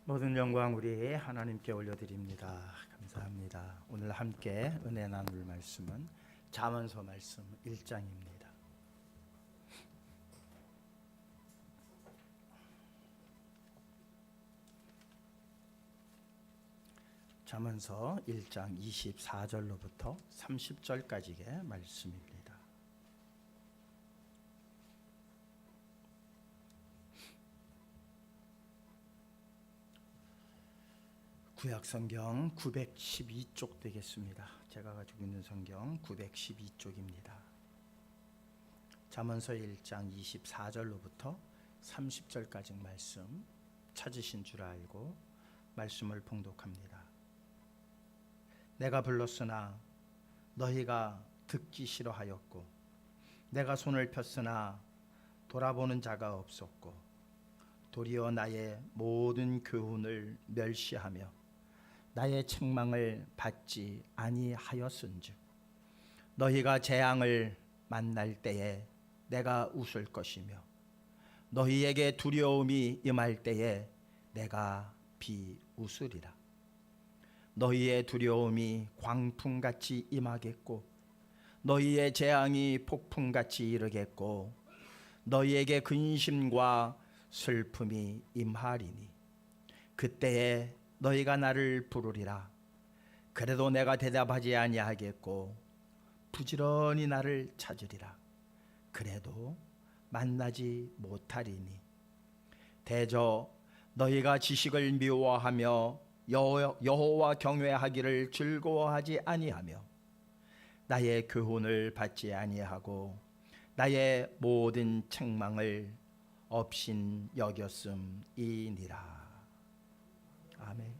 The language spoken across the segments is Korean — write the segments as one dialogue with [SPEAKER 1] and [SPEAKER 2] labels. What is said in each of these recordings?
[SPEAKER 1] 모든 영광 우리 하나님께 올려드립니다. 감사합니다. 오늘 함께 은혜 나눌 말씀은 잠언서 말씀 1장입니다. 잠언서 1장 24절로부터 30절까지의 말씀입니다. 구약 성경 912쪽 되겠습니다. 제가 가지고 있는 성경 912쪽입니다. 잠언서 1장 24절로부터 30절까지 말씀 찾으신 줄 알고 말씀을 봉독합니다. 내가 불렀으나 너희가 듣기 싫어하였고 내가 손을 폈으나 돌아보는 자가 없었고 도리어 나의 모든 교훈을 멸시하며 나의 책망을 받지 아니하였은즉 너희가 재앙을 만날 때에 내가 웃을 것이며 너희에게 두려움이 임할 때에 내가 비웃으리라. 너희의 두려움이 광풍같이 임하겠고 너희의 재앙이 폭풍같이 이르겠고 너희에게 근심과 슬픔이 임하리니 그때에 너희가 나를 부르리라. 그래도 내가 대답하지 아니하겠고 부지런히 나를 찾으리라. 그래도 만나지 못하리니 대저 너희가 지식을 미워하며 여호와 경외하기를 즐거워하지 아니하며 나의 교훈을 받지 아니하고 나의 모든 책망을 업신 여겼음이니라. 아멘.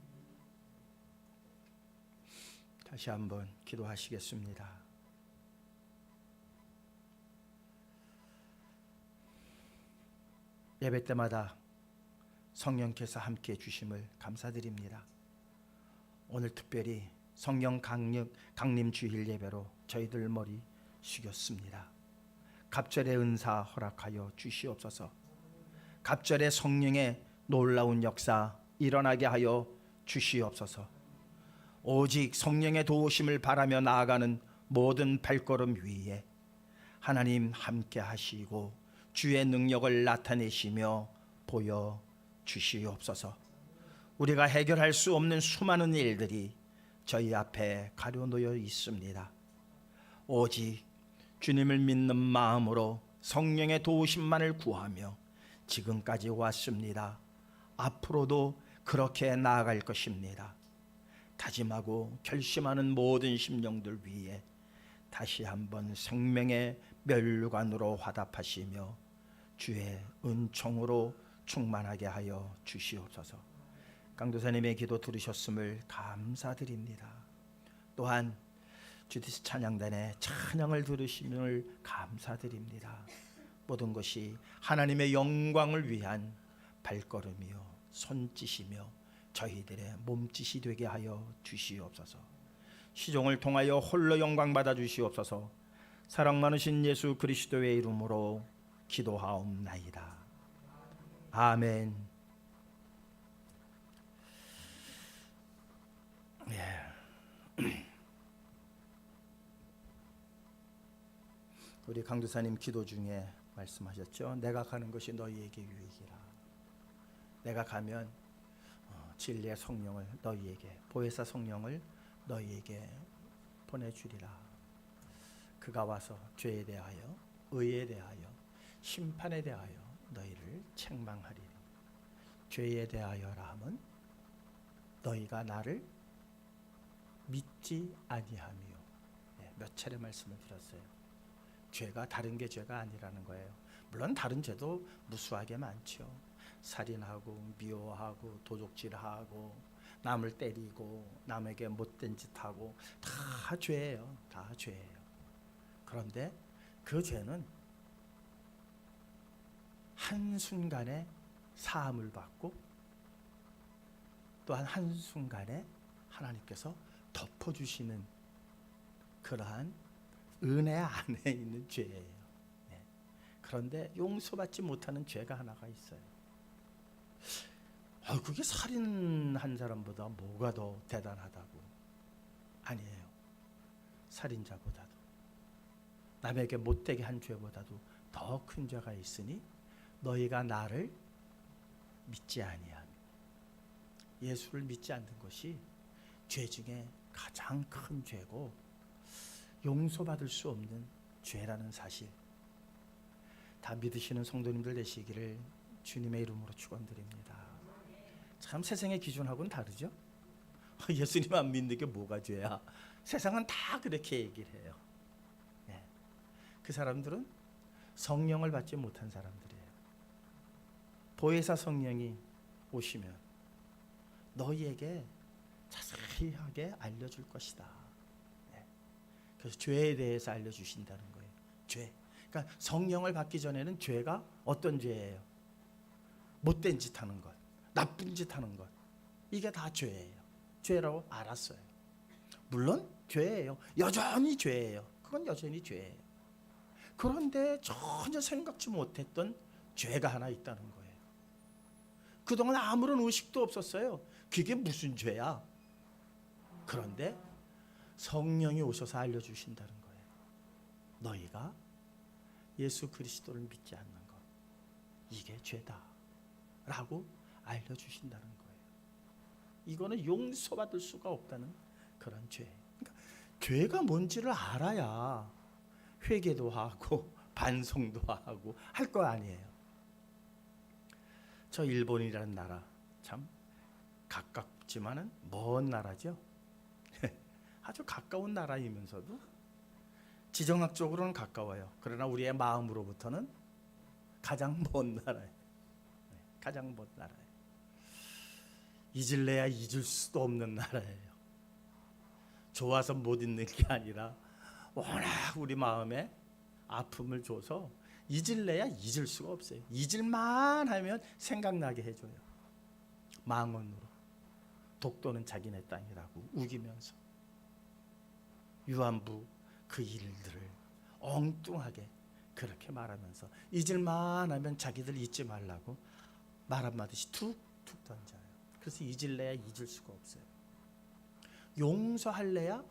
[SPEAKER 1] 다시 한번 기도하시겠습니다. 예배 때마다 성령께서 함께 해주심을 감사드립니다. 오늘 특별히 성령 강림 주일 예배로 저희들 머리 숙였습니다. 갑절의 은사 허락하여 주시옵소서. 갑절의 성령의 놀라운 역사 일어나게 하여 주시옵소서. 오직 성령의 도우심을 바라며 나아가는 모든 발걸음 위에 하나님 함께 하시고 주의 능력을 나타내시며 보여 주시옵소서. 우리가 해결할 수 없는 수많은 일들이 저희 앞에 가려놓여 있습니다. 오직 주님을 믿는 마음으로 성령의 도우심만을 구하며 지금까지 왔습니다. 앞으로도 그렇게 나아갈 것입니다. 다짐하고 결심하는 모든 심령들 위에 다시 한번 생명의 면류관으로 화답하시며 주의 은총으로 충만하게 하여 주시옵소서. 강도사님의 기도 들으셨음을 감사드립니다. 또한 주디스 찬양단의 찬양을 들으심을 감사드립니다. 모든 것이 하나님의 영광을 위한 발걸음이요 손짓이며 저희들의 몸짓이 되게 하여 주시옵소서. 시종을 통하여 홀로 영광 받아 주시옵소서. 사랑 많으신 예수 그리스도의 이름으로 기도하옵나이다. 아멘. 우리 강도사님 기도 중에 말씀하셨죠. 내가 가는 것이 너희에게 유익이라. 내가 가면 진리의 성령을 너희에게, 보혜사 성령을 너희에게 보내주리라. 그가 와서 죄에 대하여, 의에 대하여, 심판에 대하여 너희를 책망하리라. 죄에 대하여라 함은 너희가 나를 믿지 아니하며. 몇 차례 말씀을 드렸어요. 죄가 다른 게 죄가 아니라는 거예요. 물론 다른 죄도 무수하게 많죠. 살인하고 미워하고 도둑질하고 남을 때리고 남에게 못된 짓하고 다 죄예요. 다 죄예요. 그런데 그 죄는 한순간에 사함을 받고 또한 한순간에 하나님께서 덮어주시는 그러한 은혜 안에 있는 죄예요. 그런데 용서받지 못하는 죄가 하나가 있어요. 그게 살인한 사람보다 뭐가 더 대단하다고? 아니에요. 살인자보다도, 남에게 못되게 한 죄보다도 더 큰 죄가 있으니 너희가 나를 믿지 아니하며. 예수를 믿지 않는 것이 죄 중에 가장 큰 죄고 용서받을 수 없는 죄라는 사실, 다 믿으시는 성도님들 되시기를 주님의 이름으로 축원드립니다. 참 세상의 기준하고는 다르죠. 예수님 안 믿는 게 뭐가 죄야? 세상은 다 그렇게 얘기를 해요. 네. 그 사람들은 성령을 받지 못한 사람들이에요. 보혜사 성령이 오시면 너희에게 자세하게 알려줄 것이다. 네. 그래서 죄에 대해서 알려주신다는 거예요. 죄. 그러니까 성령을 받기 전에는 죄가 어떤 죄예요? 못된 짓 하는 것, 나쁜 짓 하는 것, 이게 다 죄예요. 죄라고 알았어요. 물론 죄예요. 여전히 죄예요. 그건 여전히 죄예요. 그런데 전혀 생각지 못했던 죄가 하나 있다는 거예요. 그동안 아무런 의식도 없었어요. 그게 무슨 죄야? 그런데 성령이 오셔서 알려주신다는 거예요. 너희가 예수 그리스도를 믿지 않는 것, 이게 죄다 라고 알려주신다는 거예요. 이거는 용서받을 수가 없다는 그런 죄. 그러니까 죄가 뭔지를 알아야 회개도 하고 반성도 하고 할 거 아니에요. 저 일본이라는 나라 참 가깝지만은 먼 나라죠. 아주 가까운 나라이면서도 지정학적으로는 가까워요. 그러나 우리의 마음으로부터는 가장 먼 나라예요. 가장 먼 나라예요. 잊을래야 잊을 수도 없는 나라예요. 좋아서 못 잊는 게 아니라 워낙 우리 마음에 아픔을 줘서 잊을래야 잊을 수가 없어요. 잊을만 하면 생각나게 해줘요. 망언으로 독도는 자기네 땅이라고 우기면서 유한부 그 일들을 엉뚱하게 그렇게 말하면서 잊을만 하면 자기들 잊지 말라고 말 한마디씩 툭툭 던져요. 그래서 잊을래야 잊을 수가 없어요. 용서할래야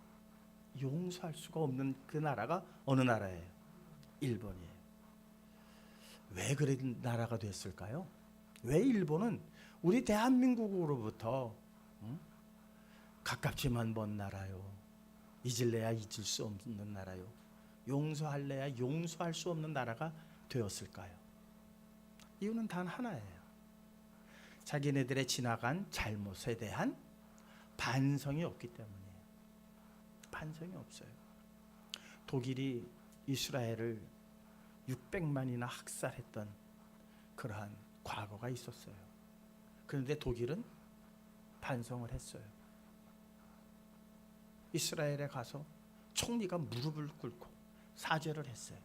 [SPEAKER 1] 용서할 수가 없는 그 나라가 어느 나라예요? 일본이에요. 왜 그런 나라가 됐을까요? 왜 일본은 우리 대한민국으로부터 가깝지만 먼 나라요, 잊을래야 잊을 수 없는 나라요, 용서할래야 용서할 수 없는 나라가 되었을까요? 이유는 단 하나예요. 자기네들의 지나간 잘못에 대한 반성이 없기 때문이에요. 반성이 없어요. 독일이 이스라엘을 600만이나 학살했던 그러한 과거가 있었어요. 그런데 독일은 반성을 했어요. 이스라엘에 가서 총리가 무릎을 꿇고 사죄를 했어요.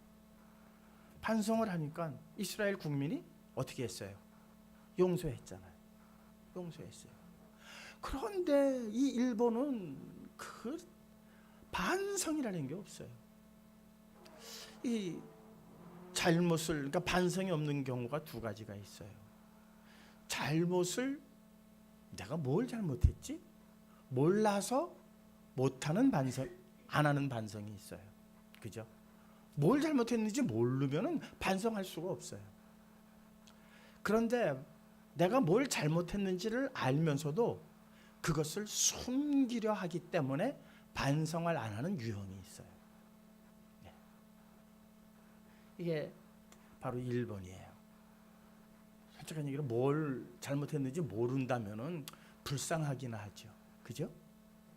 [SPEAKER 1] 반성을 하니까 이스라엘 국민이 어떻게 했어요? 용서했잖아요. 용서했어요. 그런데 이 일본은 그 반성이라는 게 없어요. 이 잘못을, 그러니까 반성이 없는 경우가 두 가지가 있어요. 잘못을 내가 뭘 잘못했지? 몰라서 못하는 반성, 안 하는 반성이 있어요. 그죠? 뭘 잘못했는지 모르면은 반성할 수가 없어요. 그런데 내가 뭘 잘못했는지를 알면서도 그것을 숨기려 하기 때문에 반성을 안 하는 유형이 있어요. 네. 이게 바로 일본이에요. 솔직한 얘기로 뭘 잘못했는지 모른다면은 불쌍하긴 하죠. 그죠?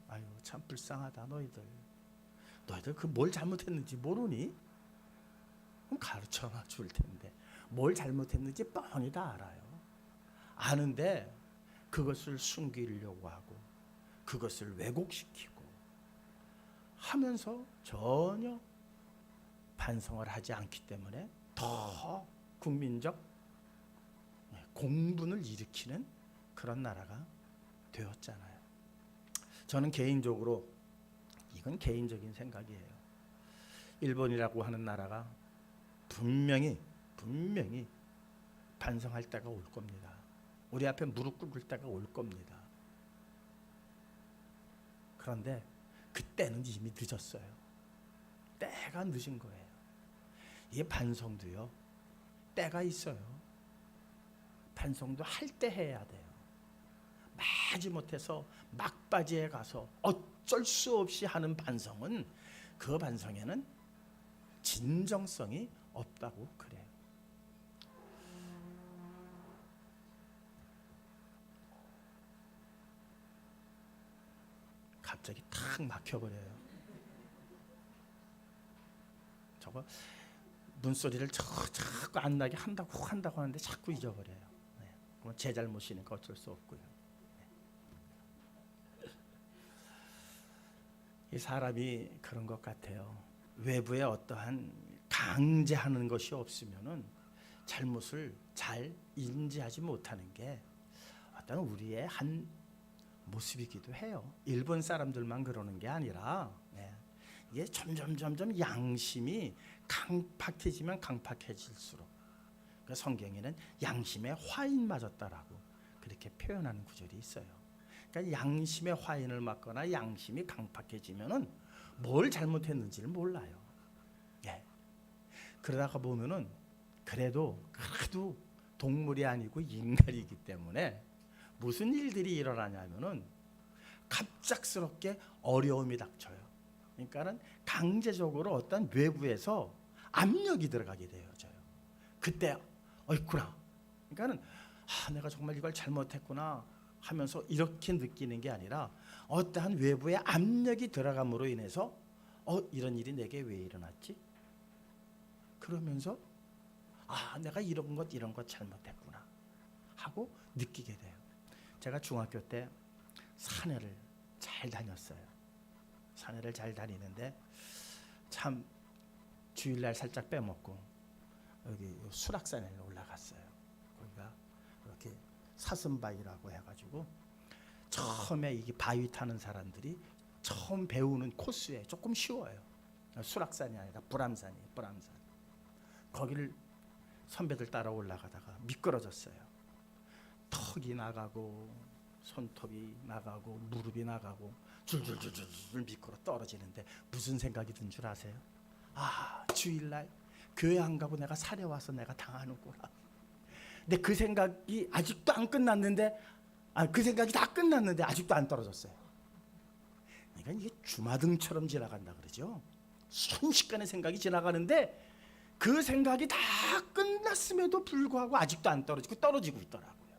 [SPEAKER 1] 아유, 참 불쌍하다 너희들. 너희들 그 뭘 잘못했는지 모르니? 그럼 가르쳐 줄 텐데. 뭘 잘못했는지 뻔히 다 알아요. 아는데 그것을 숨기려고 하고 그것을 왜곡시키고 하면서 전혀 반성을 하지 않기 때문에 더 국민적 공분을 일으키는 그런 나라가 되었잖아요. 저는 개인적으로, 이건 개인적인 생각이에요, 일본이라고 하는 나라가 분명히 반성할 때가 올 겁니다. 우리 앞에 무릎 꿇을 때가 올 겁니다. 그런데 그때는 이미 늦었어요. 때가 늦은 거예요. 이게 반성도요, 때가 있어요. 반성도 할 때 해야 돼요. 마지 못해서 막바지에 가서 어쩔 수 없이 하는 반성은, 그 반성에는 진정성이 없다고 그래요. 갑자기 탁 막혀버려요. 저거 문소리를 자꾸 안 나게 한다고 하는데 자꾸 잊어버려요. 네. 그건 제 잘못이니까 어쩔 수 없고요. 네. 이 사람이 그런 것 같아요. 외부에 어떠한 강제하는 것이 없으면은 잘못을 잘 인지하지 못하는 게 어떤 우리의 한 모습이기도 해요. 일본 사람들만 그러는 게 아니라, 네, 이게 점점 양심이 강팍해지면 강팍해질수록, 그러니까 성경에는 양심에 화인 맞았다라고 그렇게 표현하는 구절이 있어요. 그러니까 양심에 화인을 맞거나 양심이 강팍해지면은 뭘 잘못했는지를 몰라요. 예. 그러다가 보면은 그래도 동물이 아니고 인간이기 때문에 무슨 일들이 일어나냐면은 갑작스럽게 어려움이 닥쳐요. 그러니까는 강제적으로 어떤 외부에서 압력이 들어가게 되어져요. 그때 어이구나. 그러니까는 내가 정말 이걸 잘못했구나 하면서 이렇게 느끼는 게 아니라 어떠한 외부의 압력이 들어감으로 인해서 이런 일이 내게 왜 일어났지? 그러면서 내가 이런 것 잘못했구나 하고 느끼게 돼요. 제가 중학교 때 산에를 잘 다녔어요. 산에를 잘 다니는데 참 주일날 살짝 빼먹고 여기 수락산에 올라갔어요. 거기가 이렇게 사슴바위라고 해가지고 처음에 이게 바위 타는 사람들이 처음 배우는 코스에 조금 쉬워요. 수락산이 아니라 불암산이에요. 불암산. 거기를 선배들 따라 올라가다가 미끄러졌어요. 턱이 나가고 손톱이 나가고 무릎이 나가고 줄줄줄줄 미끄러 떨어지는데 무슨 생각이 든 줄 아세요? 주일날 교회 안 가고 내가 산에 와서 내가 당하는구나. 근데 그 생각이 아직도 안 끝났는데, 그 생각이 다 끝났는데 아직도 안 떨어졌어요. 그러니까 이게 주마등처럼 지나간다 그러죠. 순식간에 생각이 지나가는데 그 생각이 다 끝났음에도 불구하고 아직도 안 떨어지고 있더라고요.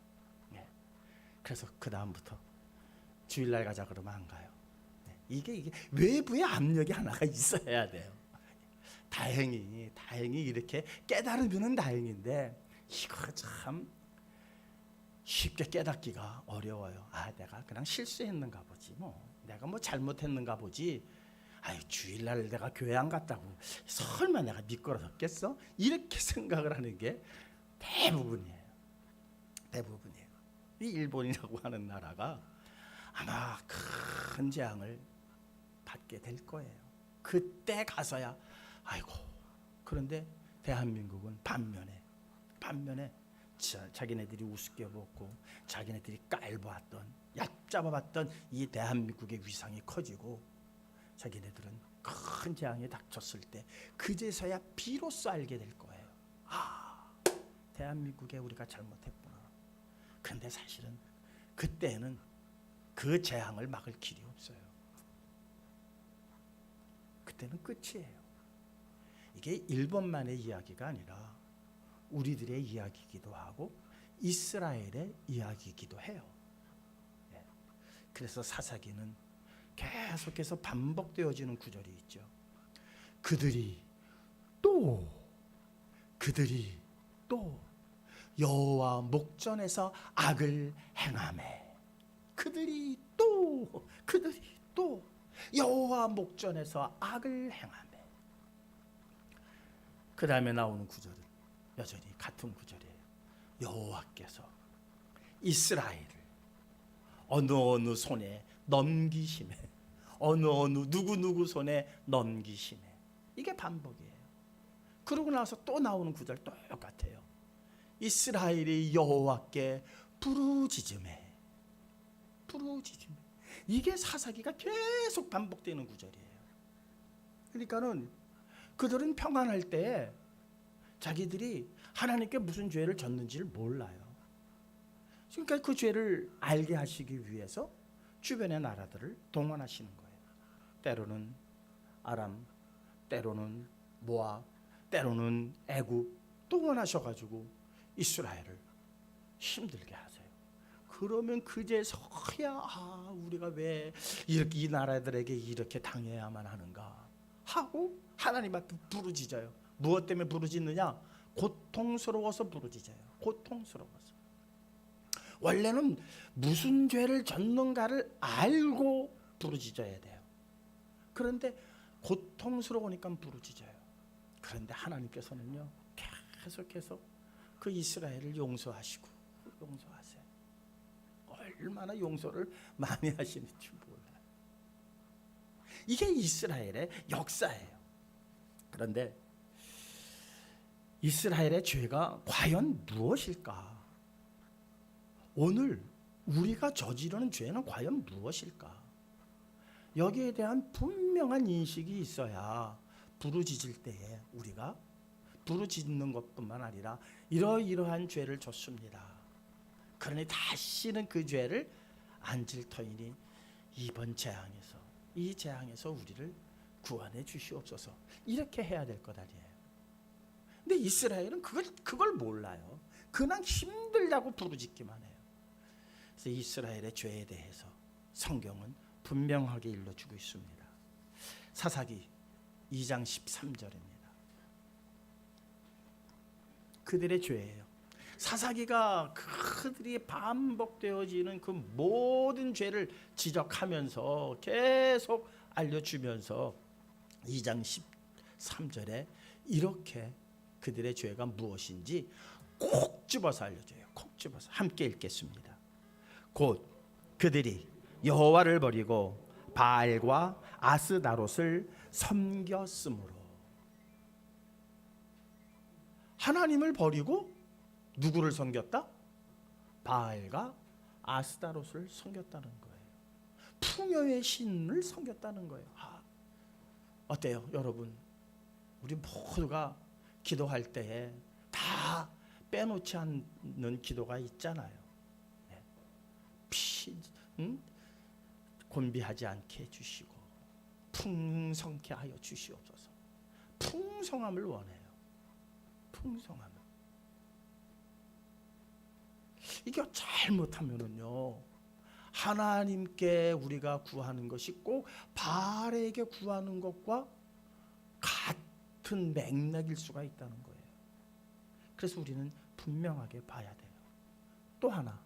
[SPEAKER 1] 네. 그래서 그 다음부터 주일날 가자 그러면 안 가요. 네. 이게 외부의 압력이 하나가 있어야 돼요. 다행히 이렇게 깨달으면 다행인데 이거 참 쉽게 깨닫기가 어려워요. 내가 그냥 실수했는가 보지, 내가 잘못했는가 보지. 주일날 내가 교회 안 갔다고 설마 내가 미끄러졌겠어? 이렇게 생각을 하는 게 대부분이에요. 이 일본이라고 하는 나라가 아마 큰 재앙을 받게 될 거예요. 그때 가서야 그런데 대한민국은 반면에 자기네들이 우습게 보고 자기네들이 깔보았던 얕잡아봤던 이 대한민국의 위상이 커지고 자기네들은 큰 재앙이 닥쳤을 때 그제서야 비로소 알게 될 거예요. 대한민국에 우리가 잘못했구나. 그런데 사실은 그때는 그 재앙을 막을 길이 없어요. 그때는 끝이에요. 이게 일본만의 이야기가 아니라 우리들의 이야기이기도 하고 이스라엘의 이야기이기도 해요. 그래서 사사기는 계속해서 반복되어지는 구절이 있죠. 그들이 또 여호와 목전에서 악을 행하매. 그들이 또 여호와 목전에서 악을 행하매. 그 다음에 나오는 구절은 여전히 같은 구절이에요. 여호와께서 이스라엘을 어느 손에 넘기심에, 누구 손에 넘기심에. 이게 반복이에요. 그러고 나서 또 나오는 구절 똑같아요. 이스라엘이 여호와께 부르짖음에 이게 사사기가 계속 반복되는 구절이에요. 그러니까는 그들은 평안할 때 자기들이 하나님께 무슨 죄를 졌는지를 몰라요. 그러니까 그 죄를 알게 하시기 위해서 주변의 나라들을 동원하시는 거예요. 때로는 아람, 때로는 모압, 때로는 애굽 동원하셔가지고 이스라엘을 힘들게 하세요. 그러면 그제서야 우리가 왜 이렇게 이 나라들에게 이렇게 당해야만 하는가 하고 하나님 앞에 부르짖어요. 무엇 때문에 부르짖느냐? 고통스러워서 부르짖어요. 고통스러워서. 원래는 무슨 죄를 졌는가를 알고 부르짖어야 돼요. 그런데 고통스러우니까 부르짖어요. 그런데 하나님께서는요 계속해서 그 이스라엘을 용서하시고 용서하세요. 얼마나 용서를 많이 하시는지 몰라요. 이게 이스라엘의 역사예요. 그런데 이스라엘의 죄가 과연 무엇일까? 오늘 우리가 저지르는 죄는 과연 무엇일까? 여기에 대한 분명한 인식이 있어야 부르짖을 때에 우리가 부르짖는 것뿐만 아니라 이러이러한 죄를 졌습니다. 그러니 다시는 그 죄를 안 질 터이니 이번 재앙에서 이 재앙에서 우리를 구원해 주시옵소서. 이렇게 해야 될 것 아니에요. 근데 이스라엘은 그걸 몰라요. 그냥 힘들다고 부르짖기만 해요. 그래서 이스라엘의 죄에 대해서 성경은 분명하게 일러주고 있습니다. 사사기 2장 13절입니다. 그들의 죄예요. 사사기가 그들이 반복되어지는 그 모든 죄를 지적하면서 계속 알려주면서 2장 13절에 이렇게 그들의 죄가 무엇인지 콕 집어서 알려줘요. 콕 집어서 함께 읽겠습니다. 곧 그들이 여호와를 버리고 바알과 아스다롯을 섬겼으므로. 하나님을 버리고 누구를 섬겼다? 바알과 아스다롯을 섬겼다는 거예요. 풍요의 신을 섬겼다는 거예요. 어때요, 여러분? 우리 모두가 기도할 때에 다 빼놓지 않는 기도가 있잖아요. 곤비하지 않게 해주시고 풍성케 하여 주시옵소서. 풍성함을 원해요. 풍성함을. 이게 잘못하면은요 하나님께 우리가 구하는 것이 꼭 바알에게 구하는 것과 같은 맥락일 수가 있다는 거예요. 그래서 우리는 분명하게 봐야 돼요. 또 하나,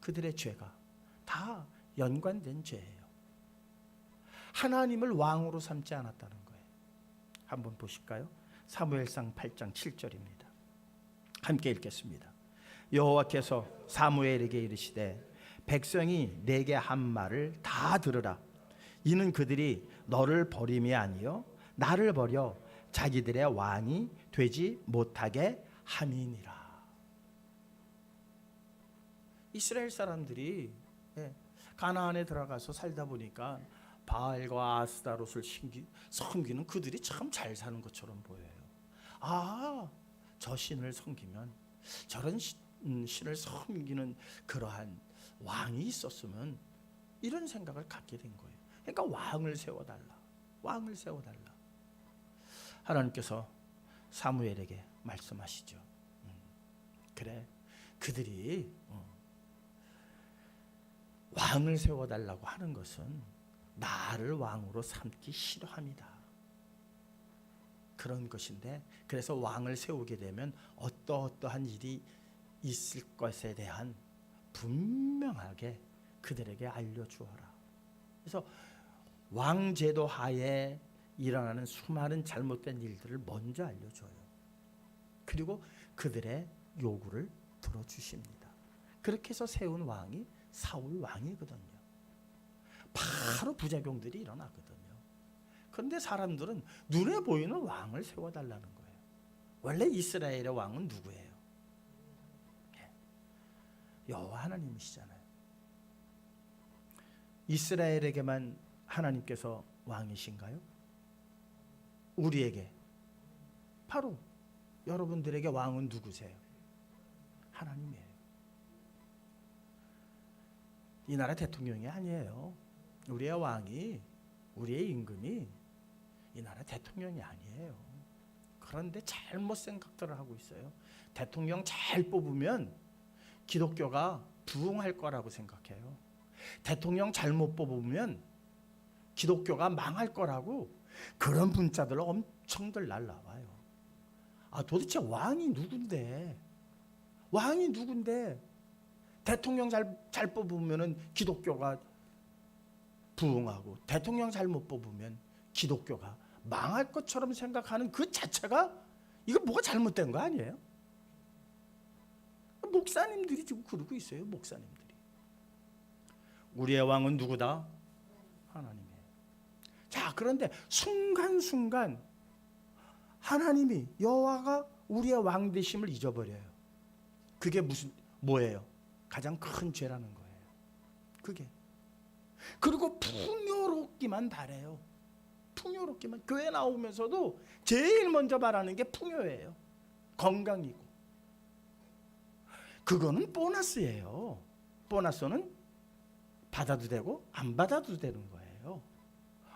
[SPEAKER 1] 그들의 죄가 다 연관된 죄예요. 하나님을 왕으로 삼지 않았다는 거예요. 한번 보실까요? 사무엘상 8장 7절입니다. 함께 읽겠습니다. 여호와께서 사무엘에게 이르시되 백성이 내게 한 말을 다 들으라. 이는 그들이 너를 버림이 아니요 나를 버려 자기들의 왕이 되지 못하게 함이니라. 이스라엘 사람들이 가나안에 들어가서 살다 보니까 바알과 아스다롯을 섬기는 그들이 참 잘 사는 것처럼 보여요. 저 신을 섬기면 저런 신을 섬기는 그러한 왕이 있었으면 이런 생각을 갖게 된 거예요. 그러니까 왕을 세워달라. 왕을 세워달라. 하나님께서 사무엘에게 말씀하시죠. 그래, 그들이 왕을 세워달라고 하는 것은 나를 왕으로 삼기 싫어합니다. 그런 것인데, 그래서 왕을 세우게 되면 어떠한 일이 있을 것에 대한 분명하게 그들에게 알려주어라. 그래서 왕제도 하에 일어나는 수많은 잘못된 일들을 먼저 알려줘요. 그리고 그들의 요구를 들어주십니다. 그렇게 해서 세운 왕이 사울 왕이거든요. 바로 부작용들이 일어나거든요. 그런데 사람들은 눈에 보이는 왕을 세워달라는 거예요. 원래 이스라엘의 왕은 누구예요? 여호와 하나님이시잖아요. 이스라엘에게만 하나님께서 왕이신가요? 우리에게, 바로 여러분들에게 왕은 누구세요? 하나님이에요. 이 나라 대통령이 아니에요. 우리의 왕이, 우리의 임금이 이 나라 대통령이 아니에요. 그런데 잘못 생각들을 하고 있어요. 대통령 잘 뽑으면 기독교가 부흥할 거라고 생각해요. 대통령 잘못 뽑으면 기독교가 망할 거라고 그런 문자들 엄청들 날라와요. 도대체 왕이 누군데? 왕이 누군데? 대통령 잘 뽑으면 기독교가 부흥하고 대통령 잘못 뽑으면 기독교가 망할 것처럼 생각하는 그 자체가 이거 뭐가 잘못된 거 아니에요? 목사님들이 지금 그러고 있어요. 목사님들이. 우리의 왕은 누구다? 하나님이에요. 자, 그런데 순간순간 하나님이, 여호와가 우리의 왕 되심을 잊어버려요. 그게 뭐예요? 가장 큰 죄라는 거예요. 그게. 그리고 풍요롭기만 바래요. 풍요롭기만. 교회 나오면서도 제일 먼저 말하는 게 풍요예요. 건강이고. 그거는 보너스예요. 보너스는 받아도 되고 안 받아도 되는 거예요.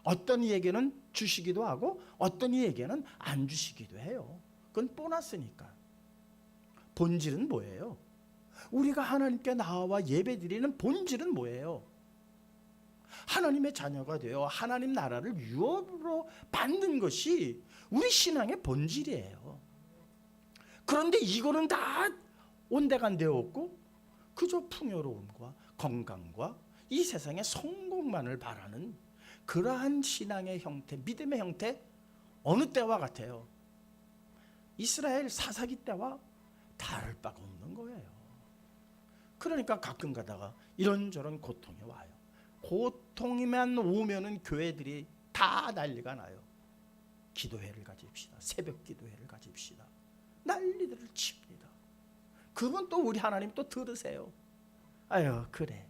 [SPEAKER 1] 어떤 이에게는 주시기도 하고 어떤 이에게는 안 주시기도 해요. 그건 보너스니까. 본질은 뭐예요? 우리가 하나님께 나와 예배드리는 본질은 뭐예요? 하나님의 자녀가 되어 하나님 나라를 유업으로 받는 것이 우리 신앙의 본질이에요. 그런데 이거는 다 온데간데 없고 그저 풍요로움과 건강과 이 세상의 성공만을 바라는 그러한 신앙의 형태, 믿음의 형태, 어느 때와 같아요? 이스라엘 사사기 때와 다를 바가 없는 거예요. 그러니까 가끔 가다가 이런저런 고통이 와요. 고통이만 오면은 교회들이 다 난리가 나요. 기도회를 가집시다. 새벽 기도회를 가집시다. 난리들을 칩니다. 그분 또 우리 하나님 또 들으세요. 아유, 그래.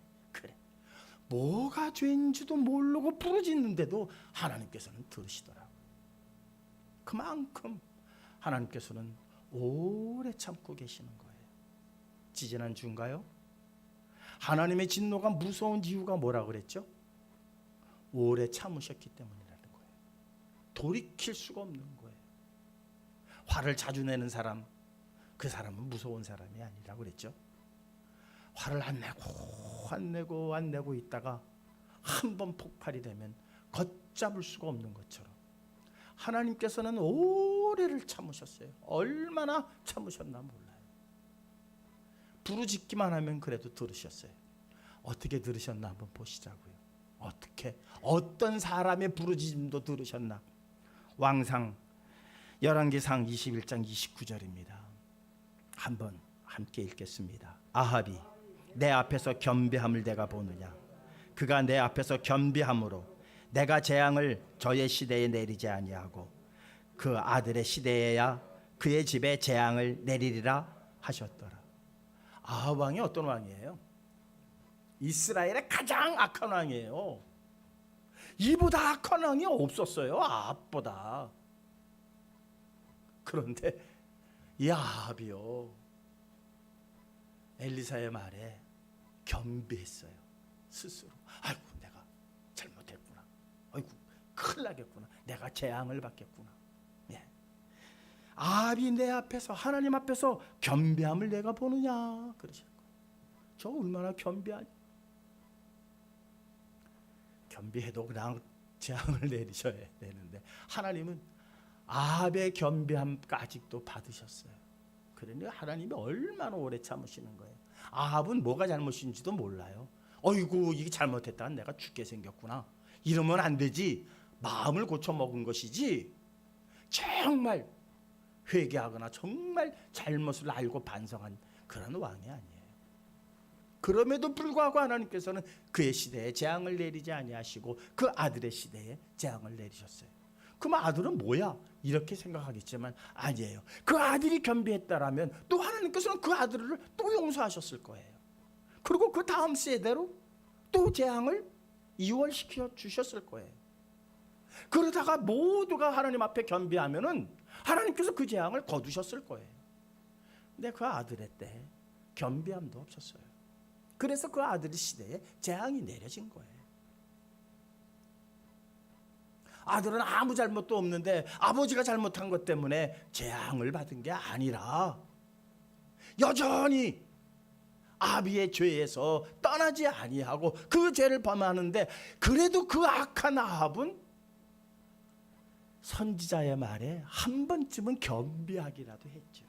[SPEAKER 1] 뭐가 죄인지도 모르고 부르짖는데도 하나님께서는 들으시더라고요. 그만큼 하나님께서는 오래 참고 계시는 거예요. 지지난주인가요? 하나님의 진노가 무서운 이유가 뭐라고 그랬죠? 오래 참으셨기 때문이라는 거예요. 돌이킬 수가 없는 거예요. 화를 자주 내는 사람, 그 사람은 무서운 사람이 아니라고 그랬죠. 화를 안 내고 있다가 한 번 폭발이 되면 걷잡을 수가 없는 것처럼 하나님께서는 오래를 참으셨어요. 얼마나 참으셨나 몰라요. 부르짖기만 하면 그래도 들으셨어요. 어떻게 들으셨나 한번 보시자고요. 어떤 사람의 부르짖음도 들으셨나. 왕상 열왕기상 21장 29절입니다. 한번 함께 읽겠습니다. 아합이 내 앞에서 겸비함을 내가 보느냐. 그가 내 앞에서 겸비함으로 내가 재앙을 저의 시대에 내리지 아니하고 그 아들의 시대에야 그의 집에 재앙을 내리리라 하셨더라. 아합 왕이 어떤 왕이에요? 이스라엘의 가장 악한 왕이에요. 이보다 악한 왕이 없었어요. 아합보다. 그런데 이 아합이요, 엘리사의 말에 겸비했어요. 스스로. 아이고, 내가 잘못했구나. 아이고, 큰일 나겠구나. 내가 재앙을 받겠구나. 예. 아합이 내 앞에서, 하나님 앞에서 겸비함을 내가 보느냐 그러셨고, 저 얼마나 겸비하냐. 겸비해도 그냥 재앙을 내리셔야 되는데 하나님은 아합의 겸비함까지도 받으셨어요. 그러니 하나님이 얼마나 오래 참으시는 거예요. 아합은 뭐가 잘못인지도 몰라요. 어이구, 이게 잘못했다, 내가 죽게 생겼구나, 이러면 안 되지, 마음을 고쳐먹은 것이지, 정말 회개하거나 정말 잘못을 알고 반성한 그런 왕이 아니에요. 그럼에도 불구하고 하나님께서는 그의 시대에 재앙을 내리지 아니하시고 그 아들의 시대에 재앙을 내리셨어요. 그럼 아들은 뭐야? 이렇게 생각하겠지만 아니에요. 그 아들이 겸비했다라면 또 하나님께서는 그 아들을 또 용서하셨을 거예요. 그리고 그 다음 세대로 또 재앙을 이월시켜 주셨을 거예요. 그러다가 모두가 하나님 앞에 겸비하면은 하나님께서 그 재앙을 거두셨을 거예요. 근데 그 아들의 때 겸비함도 없었어요. 그래서 그 아들의 시대에 재앙이 내려진 거예요. 아들은 아무 잘못도 없는데 아버지가 잘못한 것 때문에 재앙을 받은 게 아니라 여전히 아비의 죄에서 떠나지 아니하고 그 죄를 범하는데, 그래도 그 악한 아합은 선지자의 말에 한 번쯤은 겸비하기라도 했죠.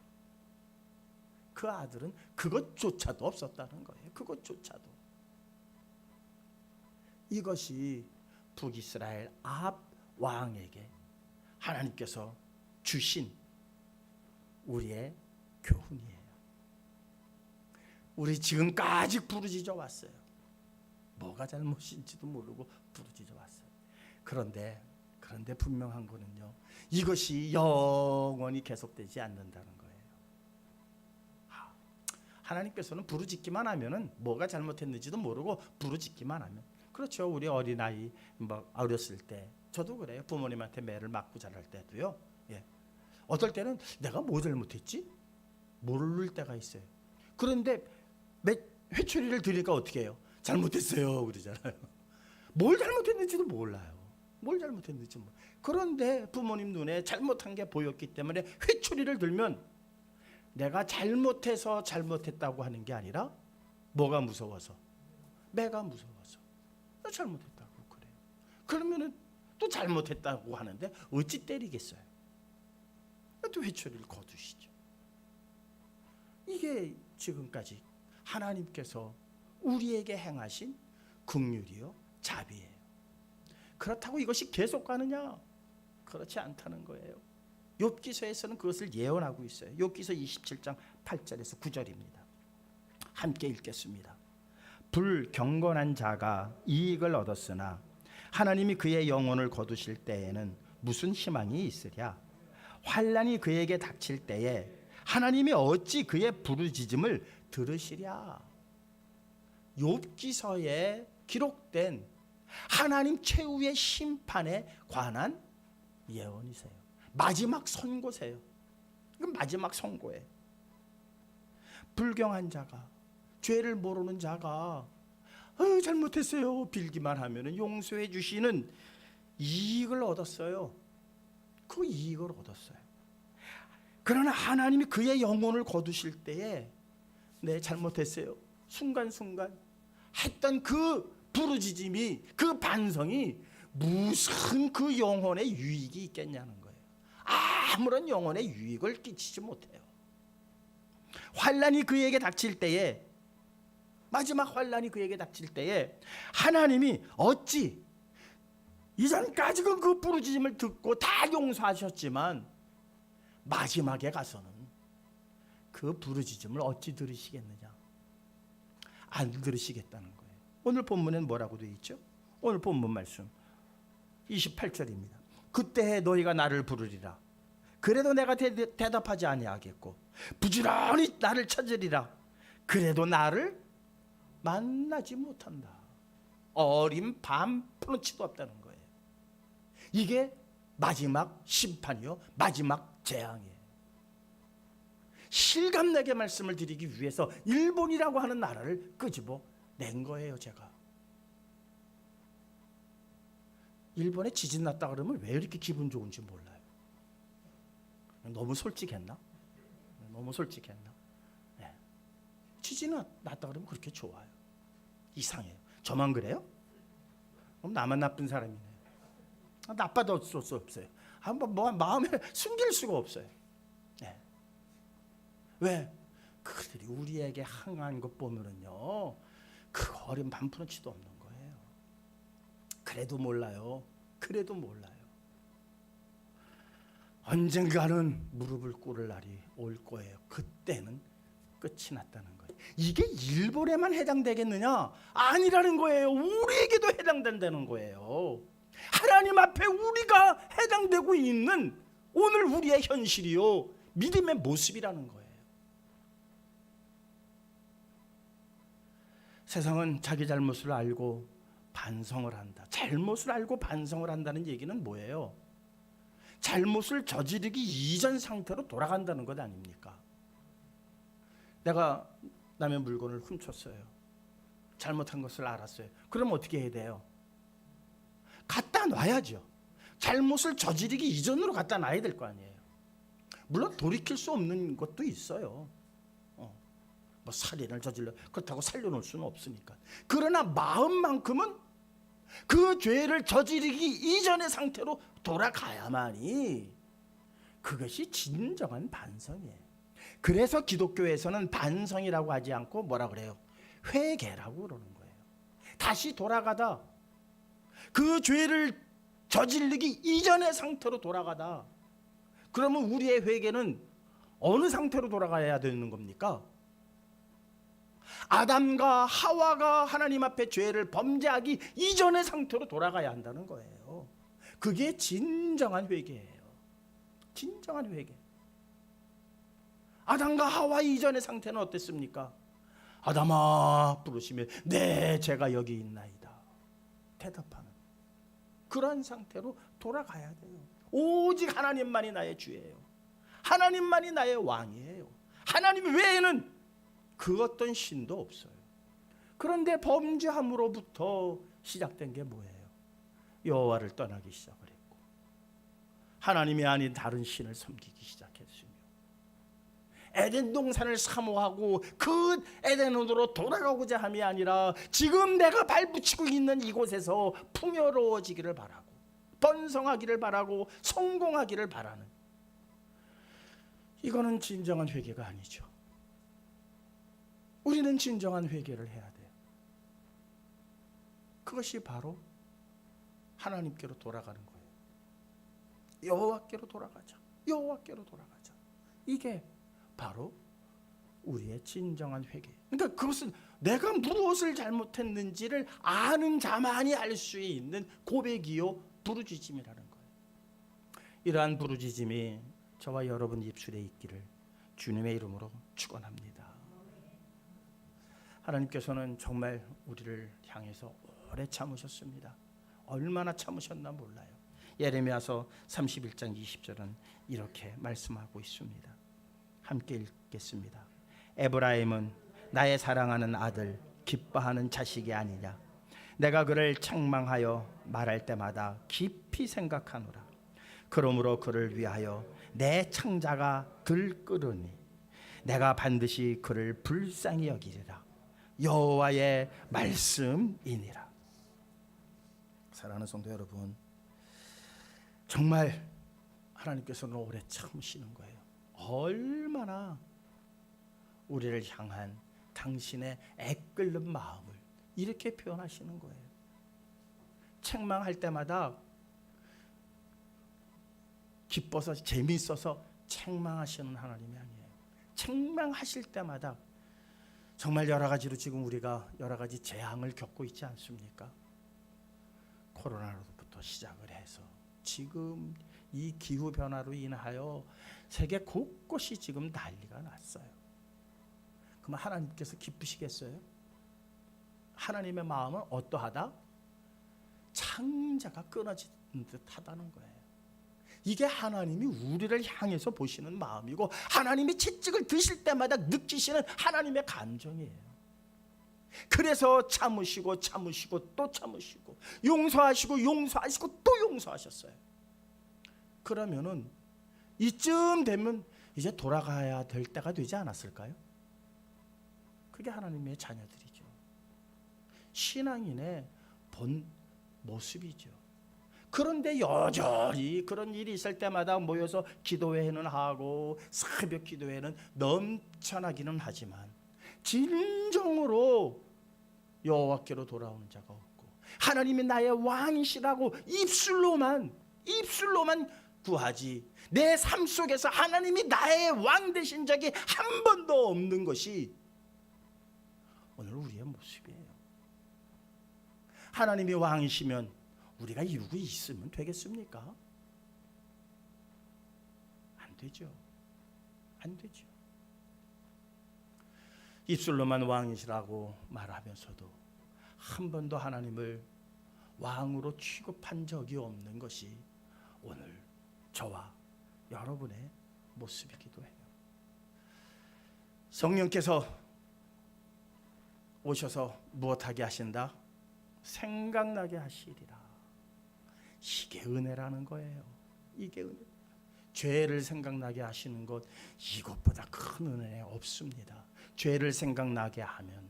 [SPEAKER 1] 그 아들은 그것조차도 없었다는 거예요. 그것조차도. 이것이 북이스라엘 아합 왕에게 하나님께서 주신 우리의 교훈이에요. 우리 지금까지 부르짖어 왔어요. 뭐가 잘못인지도 모르고 부르짖어 왔어요. 그런데 분명한 거는요, 이것이 영원히 계속되지 않는다는 거예요. 하나님께서는 부르짖기만 하면은 뭐가 잘못했는지도 모르고 부르짖기만 하면, 그렇죠. 우리 어린아이 어렸을 때 저도 그래요. 부모님한테 매를 맞고 자랄 때도요. 예. 어떨 때는 내가 뭐 잘못했지? 모를 때가 있어요. 그런데 회초리를 들으니까 어떻게 해요? 잘못했어요 그러잖아요. 뭘 잘못했는지도 몰라요. 뭘 잘못했는지 몰라요. 그런데 부모님 눈에 잘못한 게 보였기 때문에 회초리를 들면 내가 잘못해서 잘못했다고 하는 게 아니라 뭐가 무서워서? 매가 무서워서. 나 잘못했다고 그래요. 그러면은 또 잘못했다고 하는데 어찌 때리겠어요? 또 회초리를 거두시죠. 이게 지금까지 하나님께서 우리에게 행하신 긍휼이요 자비예요. 그렇다고 이것이 계속 가느냐? 그렇지 않다는 거예요. 욥기서에서는 그것을 예언하고 있어요. 욥기서 27장 8절에서 9절입니다. 함께 읽겠습니다. 불경건한 자가 이익을 얻었으나 하나님이 그의 영혼을 거두실 때에는 무슨 희망이 있으랴? 환난이 그에게 닥칠 때에 하나님이 어찌 그의 부르짖음을 들으시랴? 욥기서에 기록된 하나님 최후의 심판에 관한 예언이세요. 마지막 선고세요. 이건 마지막 선고예요. 불경한 자가, 죄를 모르는 자가 잘못했어요 빌기만 하면 용서해 주시는 이익을 얻었어요. 그 이익을 얻었어요. 그러나 하나님이 그의 영혼을 거두실 때에 네 잘못했어요 순간순간 했던 그 부르짖음이, 그 반성이 무슨 그 영혼의 유익이 있겠냐는 거예요. 아무런 영혼의 유익을 끼치지 못해요. 환난이 그에게 닥칠 때에, 마지막 환난이 그에게 닥칠 때에 하나님이 어찌 이전까지는 그 부르짖음을 듣고 다 용서하셨지만 마지막에 가서는 그 부르짖음을 어찌 들으시겠느냐? 안 들으시겠다는 거예요. 오늘 본문엔 뭐라고 되어 있죠? 오늘 본문 말씀 28절입니다. 그때 너희가 나를 부르리라. 그래도 내가 대답하지 아니하겠고 부지런히 나를 찾으리라. 그래도 나를 만나지 못한다. 어린 반푼어치도 없다는 거예요. 이게 마지막 심판이요, 마지막 재앙이에요. 실감나게 말씀을 드리기 위해서 일본이라고 하는 나라를 끄집어 낸 거예요. 제가 일본에 지진 났다 그러면 왜 이렇게 기분 좋은지 몰라요. 너무 솔직했나? 너무 솔직했나? 네. 지진 났다 그러면 그렇게 좋아요. 이상해요. 저만 그래요? 그럼 나만 나쁜 사람이네. 나빠도 어쩔 수 없어요. 뭐 마음에 숨길 수가 없어요. 네. 왜? 그들이 우리에게 항한 것 보면은요, 그 어린 반푼어치도 없는 거예요. 그래도 몰라요. 그래도 몰라요. 언젠가는 무릎을 꿇을 날이 올 거예요. 그때는 끝이 났다는 거예요. 이게 일본에만 해당되겠느냐? 아니라는 거예요. 우리에게도 해당된다는 거예요. 하나님 앞에 우리가 해당되고 있는 오늘 우리의 현실이요, 믿음의 모습이라는 거예요. 세상은 자기 잘못을 알고 반성을 한다. 잘못을 알고 반성을 한다는 얘기는 뭐예요? 잘못을 저지르기 이전 상태로 돌아간다는 것 아닙니까? 내가 남의 물건을 훔쳤어요. 잘못한 것을 알았어요. 그럼 어떻게 해야 돼요? 갖다 놔야죠. 잘못을 저지르기 이전으로 갖다 놔야 될 거 아니에요. 물론 돌이킬 수 없는 것도 있어요. 뭐 살인을 저질러 그렇다고 살려놓을 수는 없으니까. 그러나 마음만큼은 그 죄를 저지르기 이전의 상태로 돌아가야만이 그것이 진정한 반성이에요. 그래서 기독교에서는 반성이라고 하지 않고 뭐라 그래요? 회개라고 그러는 거예요. 다시 돌아가다 그 죄를 저지르기 이전의 상태로 돌아가다. 그러면 우리의 회개는 어느 상태로 돌아가야 되는 겁니까? 아담과 하와가 하나님 앞에 죄를 범죄하기 이전의 상태로 돌아가야 한다는 거예요. 그게 진정한 회개예요. 진정한 회개. 아담과 하와 이전의 상태는 어땠습니까? 아담아 부르시면 네 제가 여기 있나이다 대답하는 그런 상태로 돌아가야 돼요. 오직 하나님만이 나의 주예요. 하나님만이 나의 왕이에요. 하나님 외에는 그 어떤 신도 없어요. 그런데 범죄함으로부터 시작된 게 뭐예요? 여호와를 떠나기 시작을 했고 하나님이 아닌 다른 신을 섬기기 시작했으며 에덴 동산을 사모하고 그 에덴으로 돌아가고자 함이 아니라 지금 내가 발붙이고 있는 이곳에서 풍요로워지기를 바라고 번성하기를 바라고 성공하기를 바라는, 이거는 진정한 회개가 아니죠. 우리는 진정한 회개를 해야 돼요. 그것이 바로 하나님께로 돌아가는 거예요. 여호와께로 돌아가자. 여호와께로 돌아가자. 이게 바로 우리의 진정한 회개. 그러니까 그것은 내가 무엇을 잘못했는지를 아는 자만이 알 수 있는 고백이요 부르짖음이라는 거예요. 이러한 부르짖음이 저와 여러분 입술에 있기를 주님의 이름으로 축원합니다. 하나님께서는 정말 우리를 향해서 오래 참으셨습니다. 얼마나 참으셨나 몰라요. 예레미야서 31장 20절은 이렇게 말씀하고 있습니다. 함께 읽겠습니다. 에브라임은 나의 사랑하는 아들 기뻐하는 자식이 아니냐. 내가 그를 책망하여 말할 때마다 깊이 생각하노라. 그러므로 그를 위하여 내 창자가 들끓으니 내가 반드시 그를 불쌍히 여기리라. 여호와의 말씀이니라. 사랑하는 성도 여러분, 정말 하나님께서는 오래 참으시는 거예요. 얼마나 우리를 향한 당신의 애끓는 마음을 이렇게 표현하시는 거예요. 책망할 때마다 기뻐서 재미있어서 책망하시는 하나님이 아니에요. 책망하실 때마다 정말 여러 가지로 지금 우리가 여러 가지 재앙을 겪고 있지 않습니까? 코로나로부터 시작을 해서 지금 이 기후 변화로 인하여 세계 곳곳이 지금 난리가 났어요. 그럼 하나님께서 기쁘시겠어요? 하나님의 마음은 어떠하다? 창자가 끊어지는 듯하다는 거예요. 이게 하나님이 우리를 향해서 보시는 마음이고 하나님이 채찍을 드실 때마다 느끼시는 하나님의 감정이에요. 그래서 참으시고 참으시고 또 참으시고 용서하시고 용서하시고 또 용서하셨어요. 그러면은 이쯤 되면 이제 돌아가야 될 때가 되지 않았을까요? 그게 하나님의 자녀들이죠. 신앙인의 본 모습이죠. 그런데 여전히 그런 일이 있을 때마다 모여서 기도회는 하고 새벽 기도회는 넘쳐나기는 하지만 진정으로 여호와께로 돌아오는 자가 없고 하나님이 나의 왕이시라고 입술로만 구하지 내 삶 속에서 하나님이 나의 왕 되신 적이 한 번도 없는 것이 오늘 우리의 모습이에요. 하나님이 왕이시면 우리가 이루고 있으면 되겠습니까? 안 되죠. 안 되죠. 입술로만 왕이시라고 말하면서도 한 번도 하나님을 왕으로 취급한 적이 없는 것이 오늘 저와 여러분의 모습이기도 해요. 성령께서 오셔서 무엇하게 하신다? 생각나게 하시리라. 이게 은혜라는 거예요. 이게 은혜. 죄를 생각나게 하시는 것, 이것보다 큰 은혜 없습니다. 죄를 생각나게 하면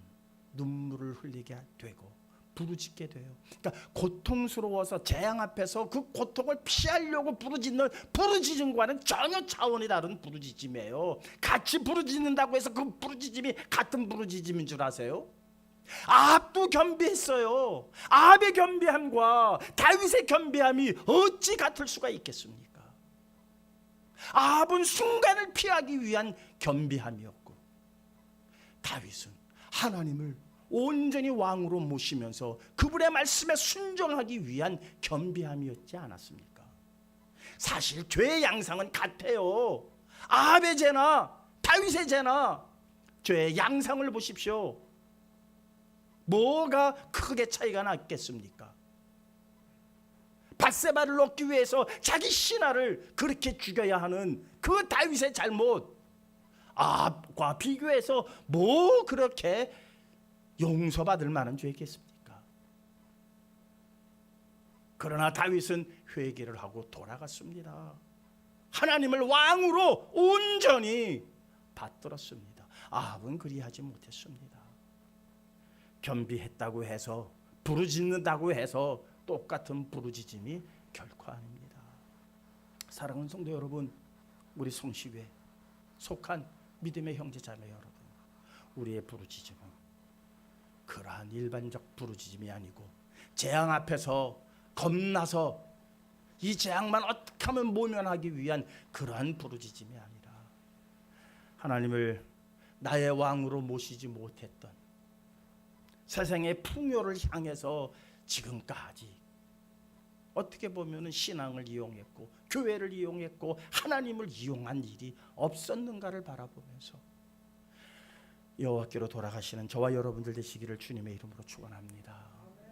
[SPEAKER 1] 눈물을 흘리게 되고 부르짖게 돼요. 그러니까 고통스러워서 재앙 앞에서 그 고통을 피하려고 부르짖는 부르짖음과는 전혀 차원이 다른 부르짖음이에요. 같이 부르짖는다고 해서 그 부르짖음이 같은 부르짖음인 줄 아세요? 아합도 겸비했어요. 아합의 겸비함과 다윗의 겸비함이 어찌 같을 수가 있겠습니까? 아합은 순간을 피하기 위한 겸비함이었고, 다윗은 하나님을 온전히 왕으로 모시면서 그분의 말씀에 순종하기 위한 겸비함이었지 않았습니까? 사실 죄의 양상은 같아요. 아합의 죄나 다윗의 죄나 죄의 양상을 보십시오. 뭐가 크게 차이가 났겠습니까? 밧세바를 얻기 위해서 자기 신하를 그렇게 죽여야 하는 그 다윗의 잘못, 아합과 비교해서 뭐 그렇게 용서받을 만한 죄겠습니까? 그러나 다윗은 회개를 하고 돌아갔습니다. 하나님을 왕으로 온전히 받들었습니다. 아합은 그리하지 못했습니다. 겸비했다고 해서, 부르짖는다고 해서 똑같은 부르짖음이 결코 아닙니다. 사랑하는 성도 여러분, 우리 성시교에 속한 믿음의 형제자매 여러분, 우리의 부르짖음은 그러한 일반적 부르짖음이 아니고 재앙 앞에서 겁나서 이 재앙만 어떻게 하면 모면하기 위한 그러한 부르짖음이 아니라, 하나님을 나의 왕으로 모시지 못했던 세상의 풍요를 향해서 지금까지 어떻게 보면 신앙을 이용했고 교회를 이용했고 하나님을 이용한 일이 없었는가를 바라보면서 여호와께로 돌아가시는 저와 여러분들 되시기를 주님의 이름으로 축원합니다.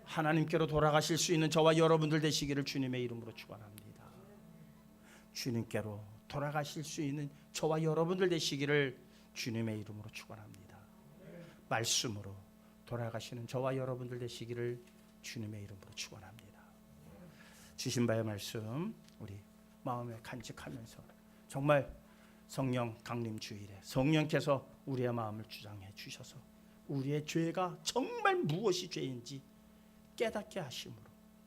[SPEAKER 1] 하나님께로 돌아가실 수 있는 저와 여러분들 되시기를 주님의 이름으로 축원합니다. 주님께로 돌아가실 수 있는 저와 여러분들 되시기를 주님의 이름으로 축원합니다. 말씀으로 돌아가시는 저와 여러분들 되시기를 주님의 이름으로 축원합니다. 주신 바의 말씀 우리 마음에 간직하면서 정말 성령 강림 주일에 성령께서 우리의 마음을 주장해 주셔서 우리의 죄가 정말 무엇이 죄인지 깨닫게 하심으로,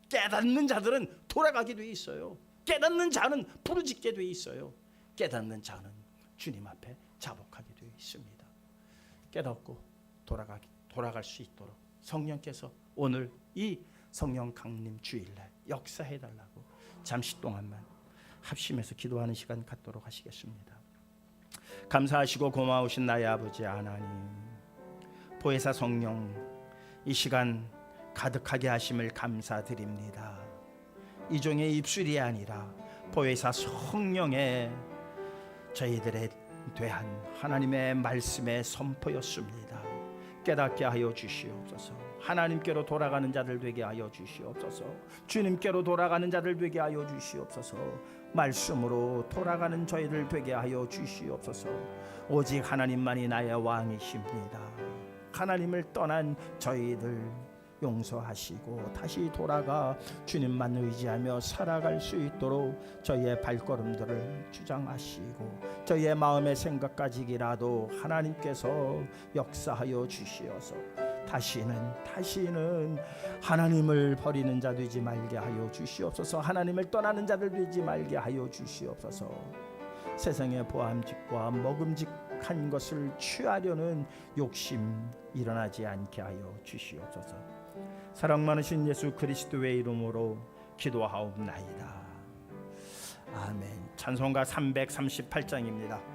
[SPEAKER 1] 깨닫는 자들은 돌아가게 돼 있어요. 깨닫는 자는 부르짖게 돼 있어요. 깨닫는 자는 주님 앞에 자복하게 돼 있습니다. 깨닫고 돌아갈 수 있도록 성령께서 오늘 이 성령 강림 주일날 역사해 달라고 잠시 동안만 합심해서 기도하는 시간 갖도록 하시겠습니다. 감사하시고 고마우신 나의 아버지 하나님, 보혜사 성령 이 시간 가득하게 하심을 감사드립니다. 이종의 입술이 아니라 보혜사 성령의 저희들에 대한 하나님의 말씀의 선포였습니다. 깨닫게 하여 주시옵소서. 하나님께로 돌아가는 자들 되게 하여 주시옵소서. 주님께로 돌아가는 자들 되게 하여 주시옵소서. 말씀으로 돌아가는 저희들 되게 하여 주시옵소서. 오직 하나님만이 나의 왕이십니다. 하나님을 떠난 저희들 용서하시고 다시 돌아가 주님만 의지하며 살아갈 수 있도록 저희의 발걸음들을 주장하시고 저희의 마음의 생각까지라도 하나님께서 역사하여 주시어서 다시는 하나님을 버리는 자 되지 말게 하여 주시옵소서. 하나님을 떠나는 자들 되지 말게 하여 주시옵소서. 세상의 보암직과 먹음직한 것을 취하려는 욕심 일어나지 않게 하여 주시옵소서. 사랑 많으신 예수 그리스도의 이름으로 기도하옵나이다. 아멘. 찬송가 338장입니다.